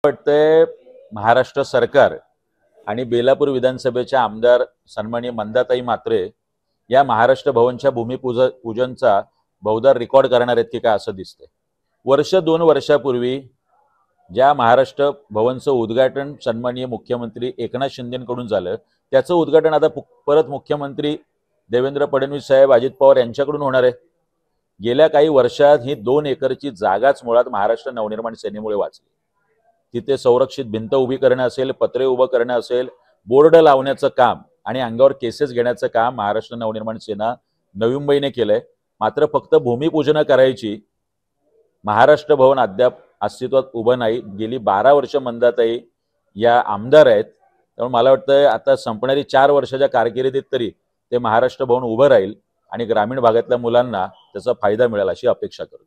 वाटतंय महाराष्ट्र सरकार आणि बेलापूर विधानसभेच्या आमदार सन्माननीय मंदाताई म्हात्रे या महाराष्ट्र भवनच्या भूमिपूजनचा बहुधा रेकॉर्ड करणार आहेत की काय असं दिसतंय। वर्ष 2 वर्षापूर्वी ज्या महाराष्ट्र भवनचं उद्घाटन सन्माननीय मुख्यमंत्री एकनाथ शिंदेकडून झालं, त्याचं उद्घाटन आता परत मुख्यमंत्री देवेंद्र फडणवीस साहेब, अजित पवार यांच्याकडून होणार आहे। गेल्या काही वर्षात ही 2 एकरची जागाच मुळात महाराष्ट्र नवनिर्माण सेनेमुळे वाचली। तिथे संरक्षित भिंत उभी करणं असेल, पत्रे उभं करणं असेल, बोर्ड लावण्याचं काम आणि अंगावर केसेस घेण्याचं काम महाराष्ट्र नवनिर्माण सेना नवी मुंबईने केलंय। मात्र फक्त भूमिपूजन करायची, महाराष्ट्र भवन अद्याप अस्तित्वात उभं नाही। गेली 12 वर्ष मंदाताई या आमदार आहेत, त्यामुळे मला वाटतं आता संपणारी 4 वर्षाच्या कारकिर्दीत तरी ते महाराष्ट्र भवन उभं राहील आणि ग्रामीण भागातल्या मुलांना त्याचा फायदा मिळेल अशी अपेक्षा करतो।